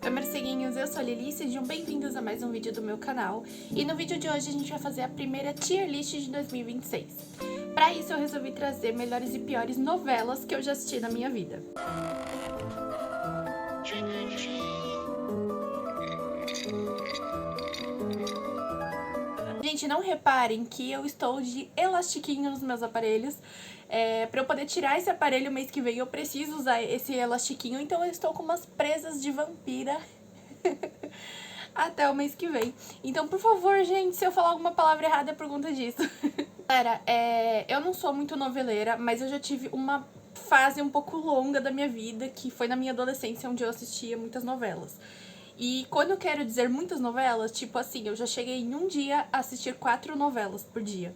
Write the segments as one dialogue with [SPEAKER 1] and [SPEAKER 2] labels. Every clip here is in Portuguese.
[SPEAKER 1] Oi, morceguinhos, eu sou a Lili, sejam bem-vindos a mais um vídeo do meu canal. E no vídeo de hoje a gente vai fazer a primeira tier list de 2026. Pra isso eu resolvi trazer melhores e piores novelas que eu já assisti na minha vida. Gente, não reparem que eu estou de elastiquinho nos meus aparelhos. Pra eu poder tirar esse aparelho mês que vem eu preciso usar esse elastiquinho, então eu estou com umas presas de vampira até o mês que vem. Então, por favor, gente, se eu falar alguma palavra errada é por conta disso. Galera, eu não sou muito noveleira, mas eu já tive uma fase um pouco longa da minha vida, que foi na minha adolescência, onde eu assistia muitas novelas. E quando eu quero dizer muitas novelas, tipo assim, eu já cheguei em um dia a assistir 4 novelas por dia.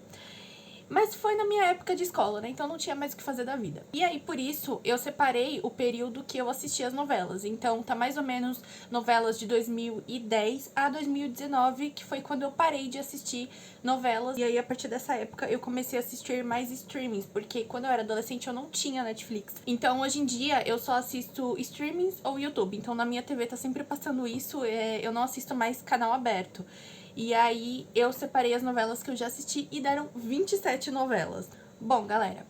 [SPEAKER 1] Mas foi na minha época de escola, né? Então não tinha mais o que fazer da vida. E aí, por isso, eu separei o período que eu assistia as novelas. Então, tá mais ou menos novelas de 2010 a 2019, que foi quando eu parei de assistir novelas. E aí, a partir dessa época, eu comecei a assistir mais streamings, porque quando eu era adolescente, eu não tinha Netflix. Então, hoje em dia, eu só assisto streamings ou YouTube. Então, na minha TV tá sempre passando isso, eu não assisto mais canal aberto. E aí eu separei as novelas que eu já assisti e deram 27 novelas. Bom, galera,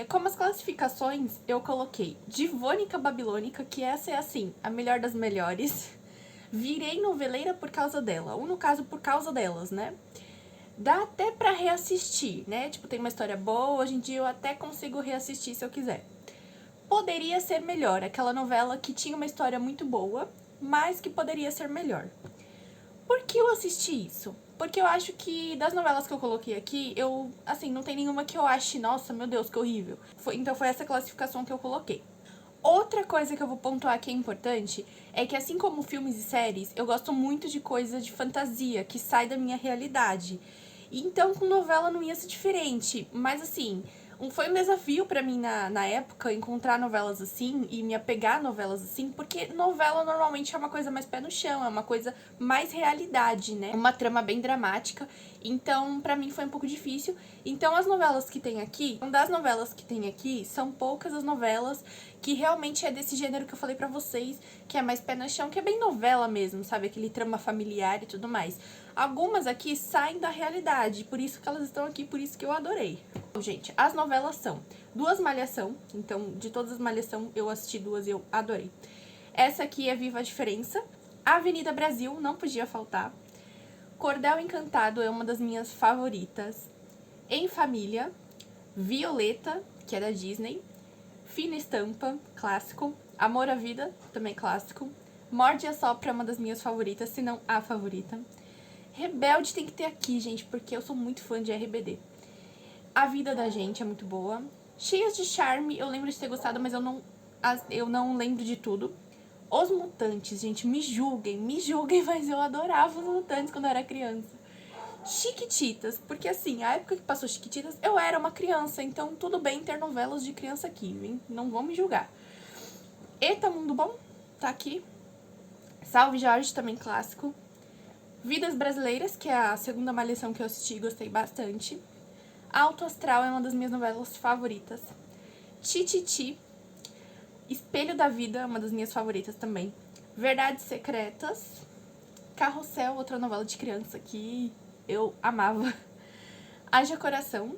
[SPEAKER 1] como as classificações, eu coloquei Divônica Babilônica, que essa é assim, a melhor das melhores. Virei noveleira por causa dela, ou no caso, por causa delas, né? Dá até pra reassistir, né? Tipo, tem uma história boa, hoje em dia eu até consigo reassistir se eu quiser. Poderia ser melhor, aquela novela que tinha uma história muito boa, mas que poderia ser melhor. Por que eu assisti isso? Porque eu acho que das novelas que eu coloquei aqui, assim, não tem nenhuma que eu ache, nossa, meu Deus, que horrível. Então foi essa classificação que eu coloquei. Outra coisa que eu vou pontuar que é importante é que, assim como filmes e séries, eu gosto muito de coisa de fantasia, que sai da minha realidade. Então, com novela não ia ser diferente. Mas, assim, foi um desafio pra mim na época encontrar novelas assim e me apegar a novelas assim, porque novela normalmente é uma coisa mais pé no chão, é uma coisa mais realidade, né? Uma trama bem dramática. Então, pra mim foi um pouco difícil. Então, as novelas que tem aqui, das novelas que tem aqui, são poucas as novelas que realmente é desse gênero que eu falei pra vocês, que é mais pé no chão, que é bem novela mesmo, sabe? Aquele trama familiar e tudo mais. Algumas aqui saem da realidade, por isso que elas estão aqui, por isso que eu adorei. Bom, gente, as novelas são duas Malhação, então de todas as Malhação eu assisti duas e eu adorei. Essa aqui é Viva a Diferença, Avenida Brasil, não podia faltar. Cordel Encantado é uma das minhas favoritas. Em Família, Violeta, que é da Disney, Fina Estampa, clássico. Amor à Vida, também clássico. Morde e Assopra é uma das minhas favoritas, se não a favorita. Rebelde tem que ter aqui, gente, porque eu sou muito fã de RBD. A Vida da Gente é muito boa. Cheias de Charme, eu lembro de ter gostado, mas eu não lembro de tudo. Os Mutantes, gente, me julguem, mas eu adorava os Mutantes quando eu era criança. Chiquititas, porque assim, a época que passou Chiquititas, eu era uma criança, então tudo bem ter novelas de criança aqui, hein? Não vão me julgar. Eita Mundo Bom, tá aqui. Salve Jorge, também clássico. Vidas Brasileiras, que é a segunda Malhação que eu assisti e gostei bastante. Alto Astral é uma das minhas novelas favoritas. Tititi, Espelho da Vida é uma das minhas favoritas também. Verdades Secretas. Carrossel, outra novela de criança que eu amava. Haja Coração,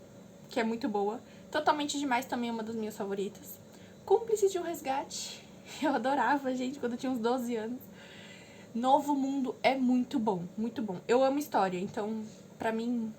[SPEAKER 1] que é muito boa. Totalmente Demais também é uma das minhas favoritas. Cúmplices de um Resgate, eu adorava, gente, quando eu tinha uns 12 anos. Novo Mundo é muito bom, muito bom. Eu amo história, então, pra mim,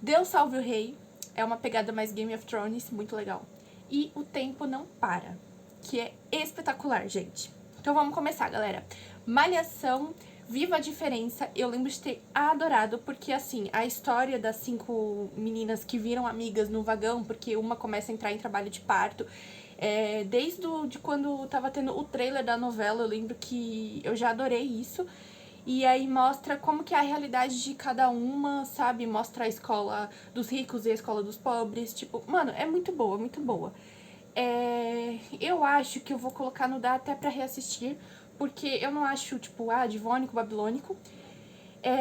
[SPEAKER 1] Deus Salve o Rei é uma pegada mais Game of Thrones, muito legal. E O Tempo Não Para, que é espetacular, gente. Então vamos começar, galera. Malhação, Viva a Diferença, eu lembro de ter adorado, porque assim, a história das 5 meninas que viram amigas no vagão, porque uma começa a entrar em trabalho de parto, desde de quando tava tendo o trailer da novela, eu lembro que eu já adorei isso. E aí mostra como que é a realidade de cada uma, sabe? Mostra a escola dos ricos e a escola dos pobres, tipo, mano, é muito boa, muito boa. Eu acho que eu vou colocar no Dá até pra reassistir, porque eu não acho, tipo, Divônico, Babilônico.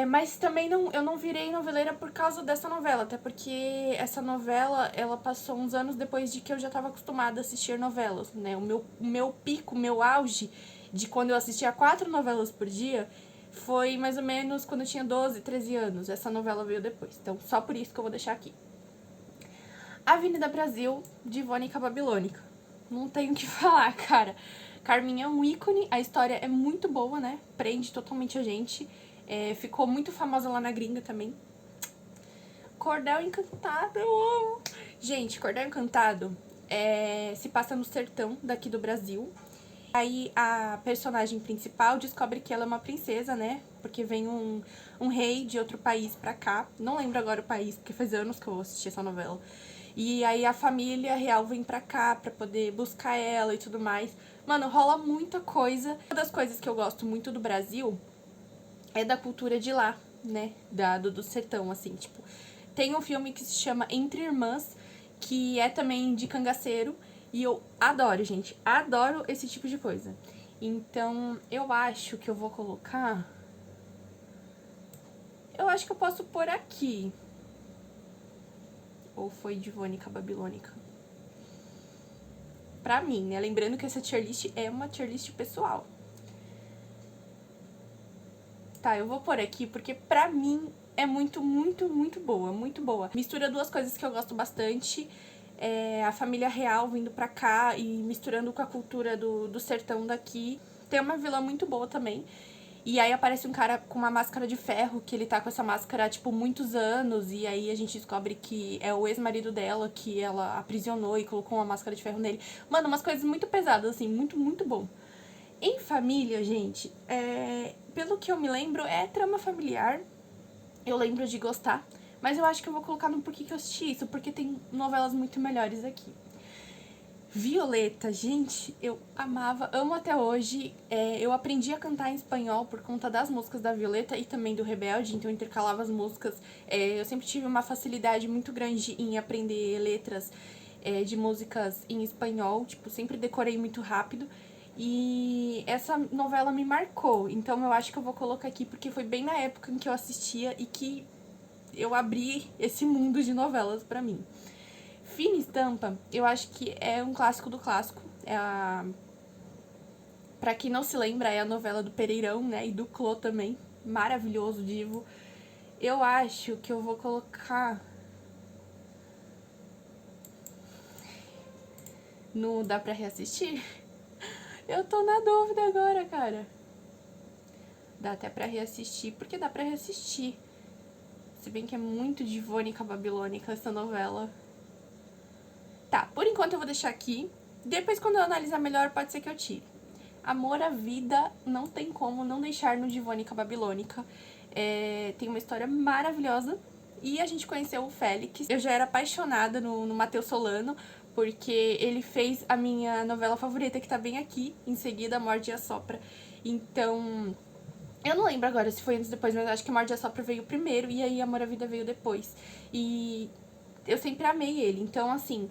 [SPEAKER 1] Mas também eu não virei noveleira por causa dessa novela, até porque essa novela, ela passou uns anos depois de que eu já tava acostumada a assistir novelas, né? O meu pico, o meu auge, de quando eu assistia 4 novelas por dia, foi mais ou menos quando eu tinha 12, 13 anos. Essa novela veio depois. Então, só por isso que eu vou deixar aqui. Avenida Brasil, de Ivônica Babilônica. Não tenho o que falar, cara. Carminha é um ícone, a história é muito boa, né? Prende totalmente a gente. Ficou muito famosa lá na gringa também. Cordel Encantado, eu amo. Gente, Cordel Encantado se passa no sertão daqui do Brasil. Aí a personagem principal descobre que ela é uma princesa, né? Porque vem um rei de outro país pra cá. Não lembro agora o país, porque faz anos que eu assisti essa novela. E aí a família real vem pra cá pra poder buscar ela e tudo mais. Mano, rola muita coisa. Uma das coisas que eu gosto muito do Brasil é da cultura de lá, né? Do sertão, assim, tipo. Tem um filme que se chama Entre Irmãs, que é também de cangaceiro. E eu adoro, gente. Adoro esse tipo de coisa. Então, eu acho que eu vou colocar... Eu acho que eu posso pôr aqui. Ou foi de Ivônica Babilônica? Pra mim, né? Lembrando que essa tier list é uma tier list pessoal. Tá, eu vou pôr aqui porque pra mim é muito, muito, muito boa. Muito boa. Mistura duas coisas que eu gosto bastante. A família real vindo pra cá e misturando com a cultura do sertão daqui. Tem uma vila muito boa também. E aí aparece um cara com uma máscara de ferro, que ele tá com essa máscara, tipo, muitos anos. E aí a gente descobre que é o ex-marido dela, que ela aprisionou e colocou uma máscara de ferro nele. Mano, umas coisas muito pesadas, assim, muito, muito bom. Em família, gente, pelo que eu me lembro, é trama familiar. Eu lembro de gostar. Mas eu acho que eu vou colocar no porquê que eu assisti isso, porque tem novelas muito melhores aqui. Violeta, gente, eu amava, amo até hoje. Eu aprendi a cantar em espanhol por conta das músicas da Violeta e também do Rebelde, então eu intercalava as músicas. Eu sempre tive uma facilidade muito grande em aprender letras de músicas em espanhol, tipo, sempre decorei muito rápido. E essa novela me marcou, então eu acho que eu vou colocar aqui porque foi bem na época em que eu assistia e que eu abri esse mundo de novelas pra mim. Fina Estampa, eu acho que é um clássico do clássico. Pra quem não se lembra, é a novela do Pereirão, né? E do Clô também. Maravilhoso, divo. Eu acho que eu vou colocar no Dá Pra Reassistir? Eu tô na dúvida agora, cara. Dá até pra reassistir, porque dá pra reassistir. Se bem que é muito de Ivônica Babilônica essa novela. Tá, por enquanto eu vou deixar aqui. Depois, quando eu analisar melhor, pode ser que eu tire. Amor à Vida, não tem como não deixar no de Ivônica Babilônica. Tem uma história maravilhosa. E a gente conheceu o Félix. Eu já era apaixonada no Matheus Solano, porque ele fez a minha novela favorita, que tá bem aqui, em seguida, A Morde e Assopra. Então, eu não lembro agora se foi antes ou depois, mas acho que A Morde e Assopra veio primeiro, e aí Amor à Vida veio depois. E eu sempre amei ele, então, assim,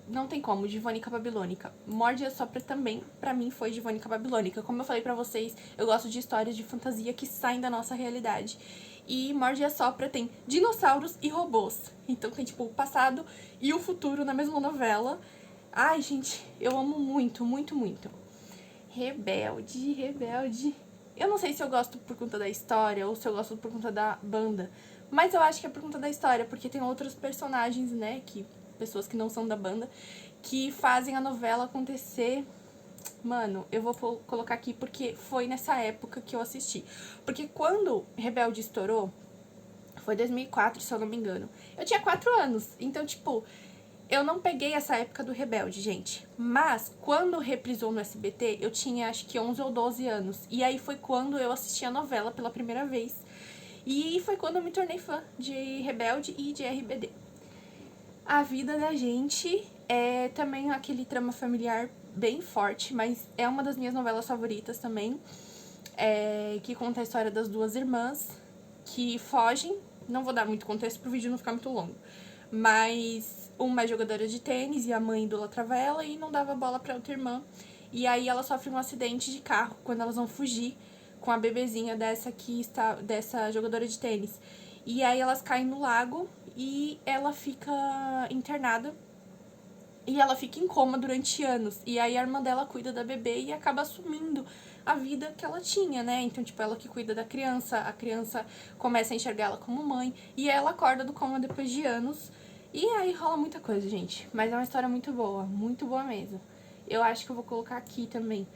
[SPEAKER 1] não tem como, de Ivônica Babilônica. Morde e Assopra também, pra mim, foi de Ivônica Babilônica. Como eu falei pra vocês, eu gosto de histórias de fantasia que saem da nossa realidade. E Morde e Assopra tem dinossauros e robôs. Então tem, tipo, o passado e o futuro na mesma novela. Ai, gente, eu amo muito, muito, muito. Rebelde, Rebelde. Eu não sei se eu gosto por conta da história ou se eu gosto por conta da banda. Mas eu acho que é por conta da história, porque tem outros personagens, né, pessoas que não são da banda, que fazem a novela acontecer. Mano, eu vou colocar aqui porque foi nessa época que eu assisti. Porque quando Rebelde estourou, foi 2004, se eu não me engano. Eu tinha 4 anos, então, tipo, eu não peguei essa época do Rebelde, gente. Mas, quando reprisou no SBT, eu tinha, acho que 11 ou 12 anos. E aí foi quando eu assisti a novela pela primeira vez. E foi quando eu me tornei fã de Rebelde e de RBD. A Vida da Gente é também aquele trama familiar bem forte, mas é uma das minhas novelas favoritas também, que conta a história das duas irmãs que fogem. Não vou dar muito contexto pro vídeo não ficar muito longo, mas uma é jogadora de tênis e a mãe idolatrava ela e não dava bola pra outra irmã. E aí ela sofre um acidente de carro quando elas vão fugir com a bebezinha dessa jogadora de tênis. E aí elas caem no lago e ela fica internada E ela fica em coma durante anos. E aí a irmã dela cuida da bebê e acaba assumindo a vida que ela tinha, né? Então, tipo, ela que cuida da criança, a criança começa a enxergar ela como mãe. E ela acorda do coma depois de anos. E aí rola muita coisa, gente. Mas é uma história muito boa mesmo. Eu acho que eu vou colocar aqui também.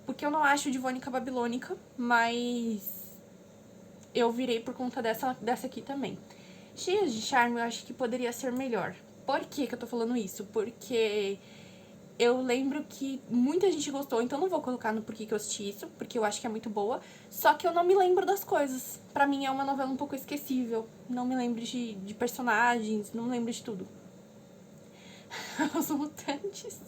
[SPEAKER 1] Porque eu não acho Divônica Babilônica, mas eu virei por conta dessa aqui também. Cheias de Charme, eu acho que poderia ser melhor. Por que eu tô falando isso? Porque eu lembro que muita gente gostou, então não vou colocar no porquê que eu assisti isso, porque eu acho que é muito boa. Só que eu não me lembro das coisas. Pra mim é uma novela um pouco esquecível. Não me lembro de personagens, não me lembro de tudo. Os Mutantes.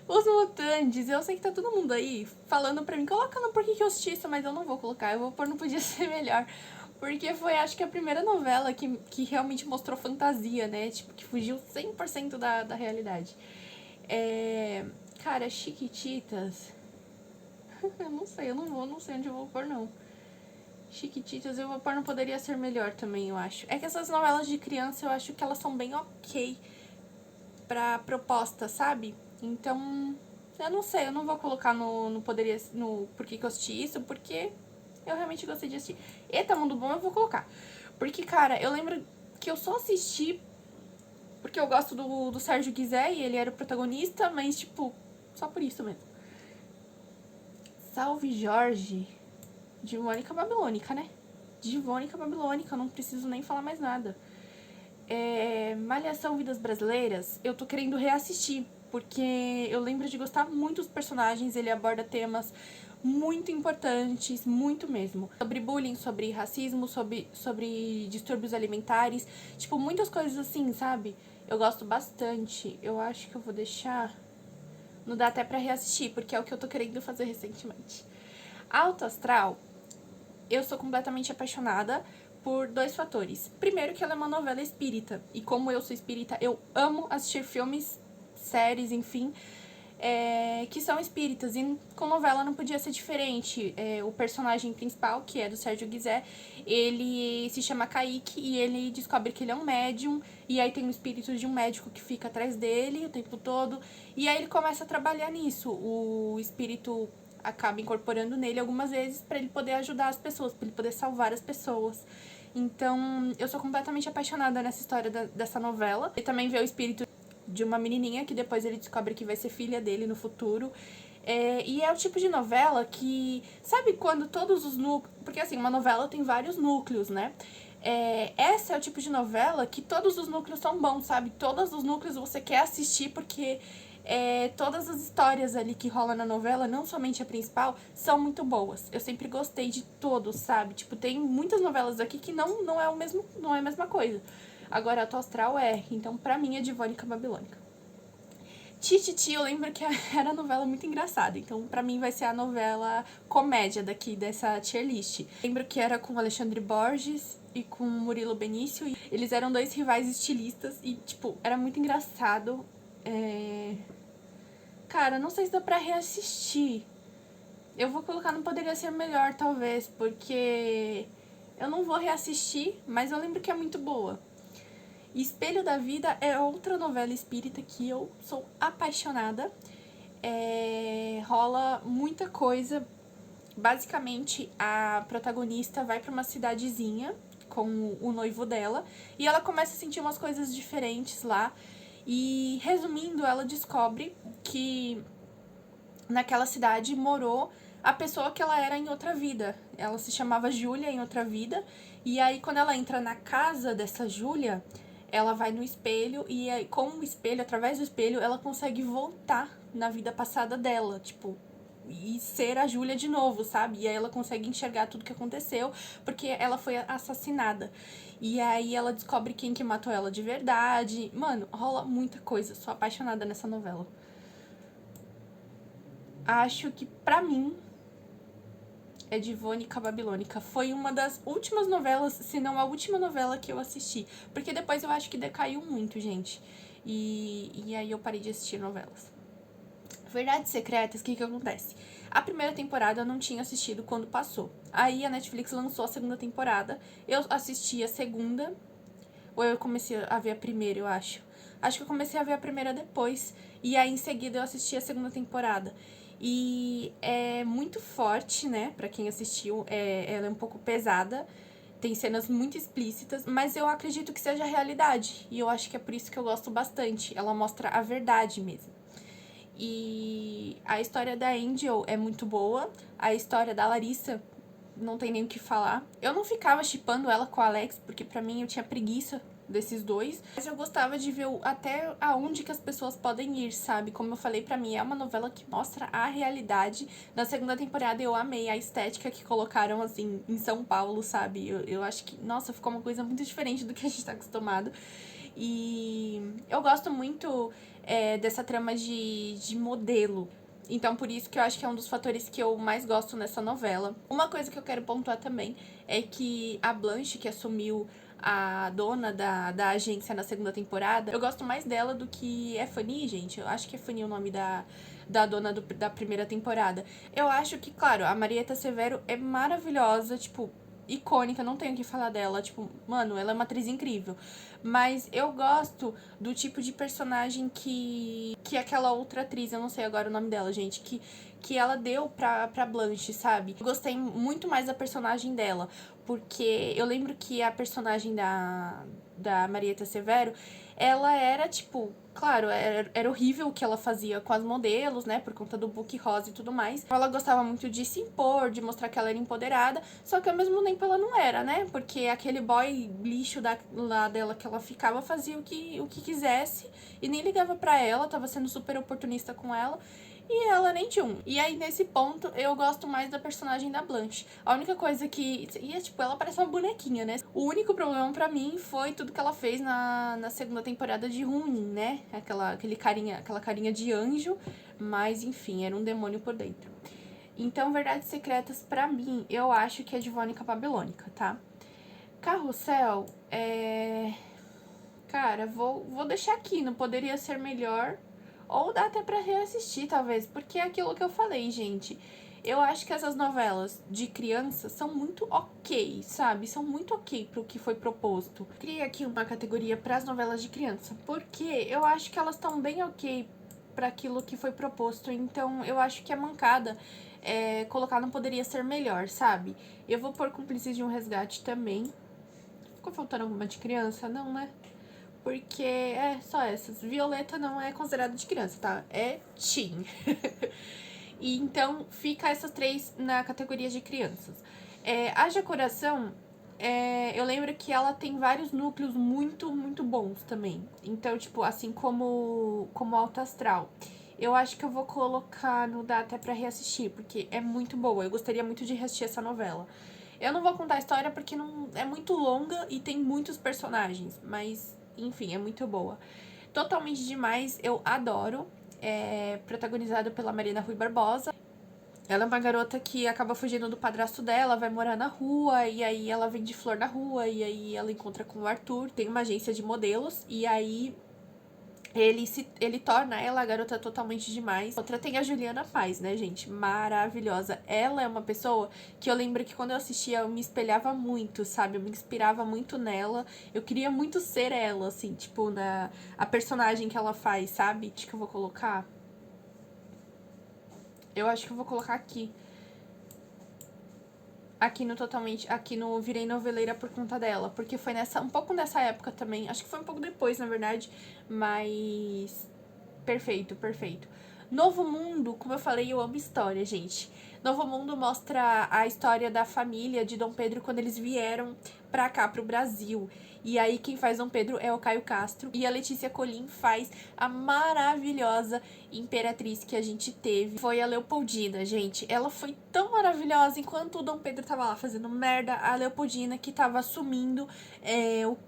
[SPEAKER 1] Os Mutantes, eu sei que tá todo mundo aí falando pra mim, coloca no porquê que eu assisti isso, mas eu não vou colocar, eu vou pôr Não Podia Ser Melhor. Porque foi, acho que, a primeira novela que realmente mostrou fantasia, né? Tipo, que fugiu 100% da realidade. Cara, Chiquititas... eu não sei, não sei onde eu vou pôr, não. Chiquititas eu vou pôr Não Poderia Ser Melhor também, eu acho. É que essas novelas de criança, eu acho que elas são bem ok pra proposta, sabe? Então, eu não sei, eu não vou colocar no porquê que eu assisti isso, porque eu realmente gostei de assistir. Eita, Mundo Bom eu vou colocar. Porque, cara, eu lembro que eu só assisti porque eu gosto do Sérgio Guizé e ele era o protagonista, mas, tipo, só por isso mesmo. Salve Jorge, Divônica Babilônica, né? Divônica Babilônica, não preciso nem falar mais nada. Malhação Vidas Brasileiras, eu tô querendo reassistir, porque eu lembro de gostar muito dos personagens, ele aborda temas muito importantes, muito mesmo. Sobre bullying, sobre racismo, sobre distúrbios alimentares, tipo, muitas coisas assim, sabe? Eu gosto bastante, eu acho que eu vou deixar... Não dá até pra reassistir, porque é o que eu tô querendo fazer recentemente. Alto Astral, eu sou completamente apaixonada por 2 fatores. Primeiro, que ela é uma novela espírita. E como eu sou espírita, eu amo assistir filmes, séries, enfim, que são espíritas. E com novela não podia ser diferente. O personagem principal, que é do Sérgio Guizé, ele se chama Kaique e ele descobre que ele é um médium. E aí tem o espírito de um médico que fica atrás dele o tempo todo. E aí ele começa a trabalhar nisso. O espírito acaba incorporando nele algumas vezes para ele poder ajudar as pessoas, para ele poder salvar as pessoas. Então, eu sou completamente apaixonada nessa história dessa novela. E também vê o espírito de uma menininha que depois ele descobre que vai ser filha dele no futuro. E é o tipo de novela que... Sabe quando todos os núcleos... Porque, assim, uma novela tem vários núcleos, né? Essa é o tipo de novela que todos os núcleos são bons, sabe? Todos os núcleos você quer assistir porque... todas as histórias ali que rolam na novela, não somente a principal, são muito boas. Eu sempre gostei de todos, sabe? Tipo, tem muitas novelas aqui que não é a mesma coisa. Agora, Alto Astral então pra mim é Divônica Babilônica. Tititi, eu lembro que era novela muito engraçada, então pra mim vai ser a novela comédia daqui, dessa tier list. Lembro que era com Alexandre Borges e com Murilo Benício, e eles eram 2 rivais estilistas e, tipo, era muito engraçado. Cara, não sei se dá pra reassistir. Eu vou colocar Não Poderia Ser Melhor, talvez, porque eu não vou reassistir, mas eu lembro que é muito boa. Espelho da Vida é outra novela espírita que eu sou apaixonada. Rola muita coisa. Basicamente, a protagonista vai pra uma cidadezinha com o noivo dela e ela começa a sentir umas coisas diferentes lá. E, resumindo, ela descobre que naquela cidade morou a pessoa que ela era em outra vida. Ela se chamava Júlia em outra vida. E aí, quando ela entra na casa dessa Júlia, ela vai no espelho e aí, com o espelho, através do espelho, ela consegue voltar na vida passada dela, tipo, e ser a Júlia de novo, sabe? E aí ela consegue enxergar tudo que aconteceu, porque ela foi assassinada. E aí ela descobre quem que matou ela de verdade. Mano, rola muita coisa. Sou apaixonada nessa novela. Acho que, pra mim, é Divônica Babilônica. Foi uma das últimas novelas, se não a última novela que eu assisti. Porque depois eu acho que decaiu muito, gente. E aí eu parei de assistir novelas. Verdades Secretas, o que acontece? A primeira temporada eu não tinha assistido quando passou. Aí a Netflix lançou a segunda temporada. Eu assisti a segunda, ou eu comecei a ver a primeira, eu acho. Acho que eu comecei a ver a primeira depois. E aí, em seguida, eu assisti a segunda temporada. E é muito forte, né? Pra quem assistiu, ela é um pouco pesada. Tem cenas muito explícitas, mas eu acredito que seja a realidade. E eu acho que é por isso que eu gosto bastante. Ela mostra a verdade mesmo. E a história da Angel é muito boa. A história da Larissa não tem nem o que falar. Eu não ficava shippando ela com o Alex, porque pra mim eu tinha preguiça desses dois. Mas eu gostava de ver até aonde que as pessoas podem ir, sabe? Como eu falei, pra mim é uma novela que mostra a realidade. Na segunda temporada eu amei a estética que colocaram, assim, em São Paulo, sabe? Eu acho que, nossa, ficou uma coisa muito diferente do que a gente tá acostumado. E eu gosto muito dessa trama de modelo. Então, por isso que eu acho que é um dos fatores que eu mais gosto nessa novela. Uma coisa que eu quero pontuar também é que a Blanche, que assumiu a dona da agência na segunda temporada, eu gosto mais dela do que é Fanny, gente. Eu acho que é Fanny o nome da dona da primeira temporada. Eu acho que, claro, a Marieta Severo é maravilhosa, tipo, icônica, não tenho o que falar dela. Tipo, mano, ela é uma atriz incrível. Mas eu gosto do tipo de personagem que aquela outra atriz, eu não sei agora o nome dela, gente, que ela deu pra Blanche, sabe? Eu gostei muito mais da personagem dela, porque eu lembro que a personagem da Marieta Severo, ela era, tipo, claro, era horrível o que ela fazia com as modelos, né, por conta do book rosa e tudo mais. Ela gostava muito de se impor, de mostrar que ela era empoderada, só que ao mesmo tempo ela não era, né, porque aquele boy lixo lá dela que ela ficava fazia o que quisesse e nem ligava pra ela, tava sendo super oportunista com ela. E ela nem tinha um. E aí, nesse ponto, eu gosto mais da personagem da Blanche. A única coisa que... E é tipo, ela parece uma bonequinha, né? O único problema pra mim foi tudo que ela fez na segunda temporada de Ruim, né? Aquela carinha de anjo. Mas, enfim, era um demônio por dentro. Então, Verdades Secretas, pra mim, eu acho que é de Vônica Babilônica, tá? Carrossel, Cara, vou deixar aqui, não poderia ser melhor. Ou dá até pra reassistir, talvez. Porque é aquilo que eu falei, gente. Eu acho que essas novelas de criança são muito ok, sabe? São muito ok pro que foi proposto. Criei aqui uma categoria pras novelas de criança. Porque eu acho que elas estão bem ok para aquilo que foi proposto. Então, eu acho que a mancada colocar não poderia ser melhor, sabe? Eu vou pôr Cúmplices de um Resgate também. Ficou faltando alguma de criança? Não, né? Porque só essas. Violeta não é considerada de criança, tá? É teen. E então fica essas três na categoria de crianças. Haja Coração, eu lembro que ela tem vários núcleos muito, muito bons também. Então, tipo, assim como Alto Astral. Eu acho que eu vou colocar no Dá até pra reassistir, porque é muito boa. Eu gostaria muito de reassistir essa novela. Eu não vou contar a história porque não é muito longa e tem muitos personagens, mas enfim, é muito boa. Totalmente Demais, eu adoro. É protagonizado pela Marina Rui Barbosa. Ela é uma garota que acaba fugindo do padrasto dela, vai morar na rua, e aí ela vende flor na rua, e aí ela encontra com o Arthur, tem uma agência de modelos, e aí ele torna ela a garota totalmente demais. Outra tem a Juliana Paz, né, gente? Maravilhosa. Ela é uma pessoa que eu lembro que quando eu assistia eu me espelhava muito, sabe? Eu me inspirava muito nela. Eu queria muito ser ela, assim, tipo, a personagem que ela faz, sabe? Acho que eu vou colocar. Eu acho que eu vou colocar aqui. Aqui no Virei Noveleira por conta dela. Porque foi um pouco nessa época também. Acho que foi um pouco depois, na verdade. Mas perfeito, perfeito. Novo Mundo, como eu falei, eu amo história, gente. Novo Mundo mostra a história da família de Dom Pedro quando eles vieram pra cá, pro Brasil. E aí quem faz Dom Pedro é o Caio Castro. E a Letícia Colin faz a maravilhosa imperatriz que a gente teve. Foi a Leopoldina, gente. Ela foi tão maravilhosa. Enquanto o Dom Pedro tava lá fazendo merda, a Leopoldina que tava assumindo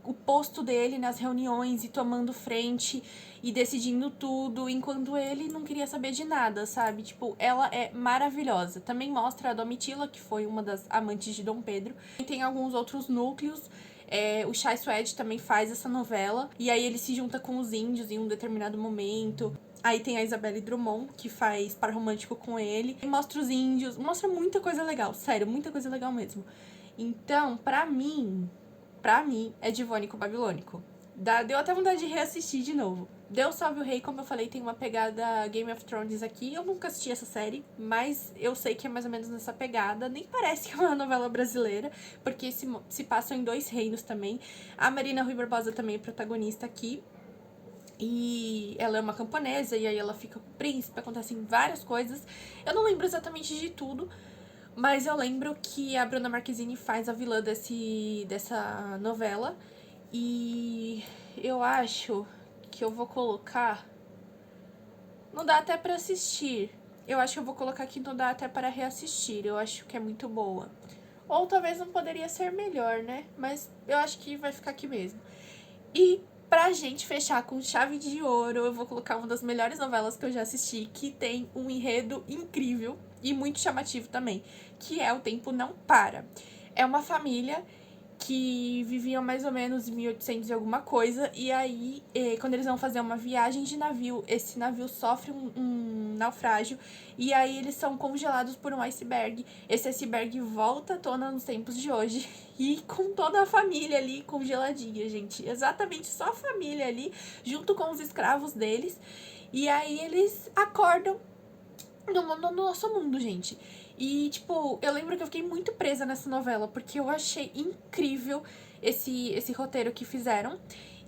[SPEAKER 1] o posto dele nas reuniões e tomando frente e decidindo tudo, enquanto ele não queria saber de nada, sabe? Tipo, ela é maravilhosa. Também mostra a Domitila, que foi uma das amantes de Dom Pedro. E tem alguns outros núcleos. O Chai Suede também faz essa novela. E aí ele se junta com os índios em um determinado momento. Aí tem a Isabelle Drummond, que faz par romântico com ele. E mostra os índios. Mostra muita coisa legal. Sério, muita coisa legal mesmo. Então, pra mim, é Divônico Babilônico. Deu até vontade de reassistir de novo. Deus Salve o Rei, como eu falei, tem uma pegada Game of Thrones aqui. Eu nunca assisti essa série, mas eu sei que é mais ou menos nessa pegada. Nem parece que é uma novela brasileira, porque se passam em 2 reinos também. A Marina Rui Barbosa também é protagonista aqui. E ela é uma camponesa, e aí ela fica com o príncipe, acontecem várias coisas. Eu não lembro exatamente de tudo, mas eu lembro que a Bruna Marquezine faz a vilã dessa novela. E eu acho que eu vou colocar... Não dá até pra assistir. Eu acho que eu vou colocar aqui não dá até para reassistir. Eu acho que é muito boa. Ou talvez não poderia ser melhor, né? Mas eu acho que vai ficar aqui mesmo. E pra gente fechar com chave de ouro, eu vou colocar uma das melhores novelas que eu já assisti, que tem um enredo incrível e muito chamativo também, que é O Tempo Não Para. É uma família que viviam mais ou menos em 1800 e alguma coisa, e aí, quando eles vão fazer uma viagem de navio, esse navio sofre um naufrágio, e aí eles são congelados por um iceberg. Esse iceberg volta à tona nos tempos de hoje, e com toda a família ali congeladinha, gente. Exatamente, só a família ali, junto com os escravos deles, e aí eles acordam no nosso mundo, gente. E, tipo, eu lembro que eu fiquei muito presa nessa novela, porque eu achei incrível esse roteiro que fizeram.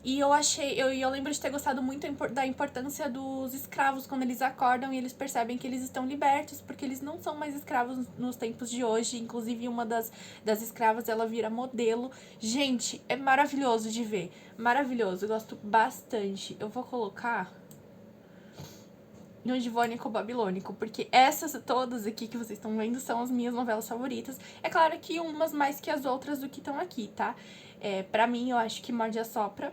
[SPEAKER 1] E eu lembro de ter gostado muito da importância dos escravos quando eles acordam e eles percebem que eles estão libertos, porque eles não são mais escravos nos tempos de hoje. Inclusive, uma das escravas, ela vira modelo. Gente, é maravilhoso de ver. Maravilhoso, eu gosto bastante. Eu vou colocar no Divônico Babilônico, porque essas todas aqui que vocês estão vendo são as minhas novelas favoritas. É claro que umas mais que as outras do que estão aqui, tá? Pra mim, eu acho que Morde a Sopra,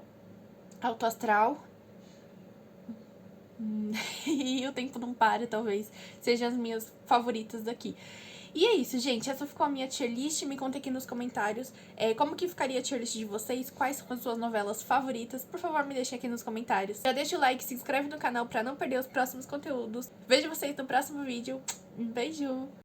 [SPEAKER 1] Alto Astral e O Tempo Não Para, talvez, sejam as minhas favoritas daqui. E é isso, gente. Essa ficou a minha tier list. Me contem aqui nos comentários como que ficaria a tier list de vocês, quais são as suas novelas favoritas. Por favor, me deixem aqui nos comentários. Já deixa o like, se inscreve no canal pra não perder os próximos conteúdos. Vejo vocês no próximo vídeo. Um beijo!